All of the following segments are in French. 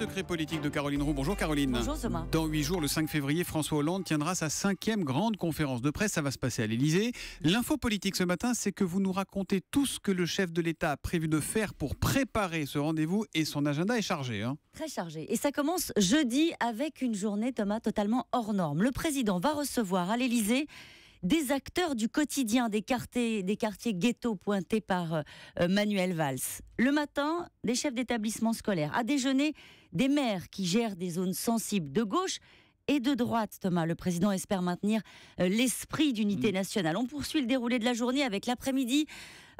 secret politique de Caroline Roux. Bonjour Caroline. Bonjour Thomas. Dans 8 jours, le 5 février, François Hollande tiendra sa 5e grande conférence de presse. Ça va se passer à l'Élysée. L'info politique ce matin, c'est que vous nous racontez tout ce que le chef de l'État a prévu de faire pour préparer ce rendez-vous et son agenda est chargé. Très chargé. Et ça commence jeudi avec une journée, Thomas, totalement hors norme. Le président va recevoir à l'Élysée des acteurs du quotidien des quartiers ghetto pointés par Manuel Valls. Le matin, des chefs d'établissement scolaire. À déjeuner, des maires qui gèrent des zones sensibles de gauche et de droite. Thomas, le président espère maintenir l'esprit d'unité nationale. On poursuit le déroulé de la journée avec l'après-midi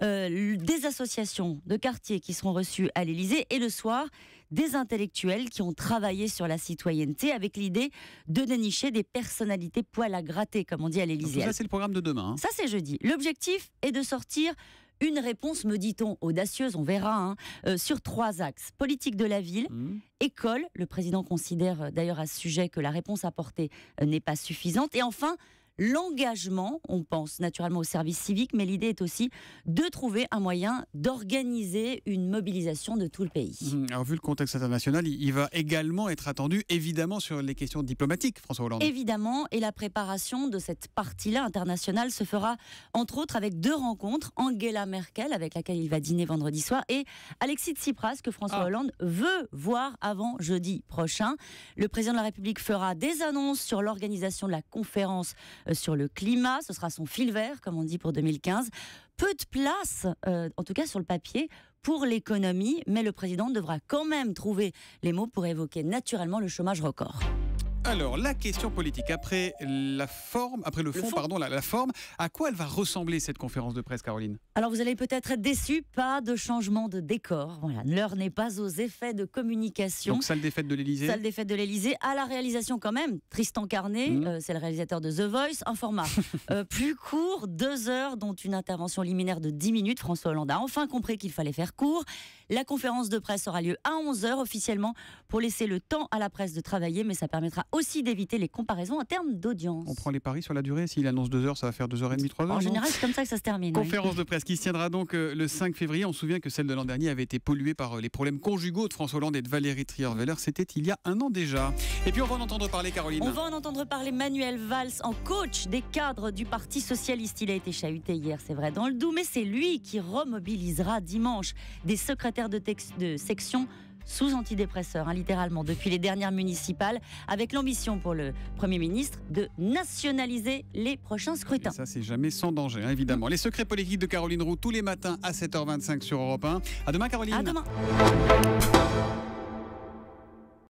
des associations de quartiers qui seront reçues à l'Élysée et le soir, des intellectuels qui ont travaillé sur la citoyenneté avec l'idée de dénicher des personnalités poil à gratter, comme on dit à l'Élysée. Ça, c'est le programme de demain. Ça, c'est jeudi. L'objectif est de sortir une réponse, me dit-on, audacieuse, on verra, sur 3 axes. Politique de la ville, école, le président considère d'ailleurs à ce sujet que la réponse apportée n'est pas suffisante, et enfin, l'engagement, on pense naturellement au service civique, mais l'idée est aussi de trouver un moyen d'organiser une mobilisation de tout le pays. Alors, vu le contexte international, il va également être attendu, évidemment, sur les questions diplomatiques, François Hollande. Évidemment, et la préparation de cette partie-là internationale se fera, entre autres, avec 2 rencontres. Angela Merkel, avec laquelle il va dîner vendredi soir, et Alexis Tsipras, que François Hollande veut voir avant jeudi prochain. Le président de la République fera des annonces sur l'organisation de la conférence sur le climat, ce sera son fil vert, comme on dit pour 2015. Peu de place, en tout cas sur le papier, pour l'économie, mais le président devra quand même trouver les mots pour évoquer naturellement le chômage record. Alors, la question politique, après le fond, la forme, à quoi elle va ressembler cette conférence de presse, Caroline ? Alors, vous allez peut-être être déçus, pas de changement de décor. Voilà, l'heure n'est pas aux effets de communication. Donc, salle des fêtes de l'Élysée. Salle des fêtes de l'Élysée, à la réalisation quand même. Tristan Carnet, c'est le réalisateur de The Voice, un format plus court, 2 heures, dont une intervention liminaire de 10 minutes. François Hollande a enfin compris qu'il fallait faire court. La conférence de presse aura lieu à 11h officiellement pour laisser le temps à la presse de travailler, mais ça permettra aussi d'éviter les comparaisons en termes d'audience. On prend les paris sur la durée. S'il annonce 2 heures, ça va faire 2h30, 3 heures. En général, c'est comme ça que ça se termine. Conférence de presse qui se tiendra donc le 5 février. On se souvient que celle de l'an dernier avait été polluée par les problèmes conjugaux de François Hollande et de Valérie Trierweiler. C'était il y a 1 an déjà. Et puis on va en entendre parler, Caroline. On va en entendre parler Manuel Valls, en coach des cadres du Parti Socialiste. Il a été chahuté hier, c'est vrai, dans le Doubs, mais c'est lui qui remobilisera dimanche des secrétaires de section sous antidépresseurs, littéralement, depuis les dernières municipales, avec l'ambition pour le Premier ministre de nationaliser les prochains scrutins. Et ça, c'est jamais sans danger, évidemment. Les secrets politiques de Caroline Roux, tous les matins à 7h25 sur Europe 1. À demain, Caroline. À demain.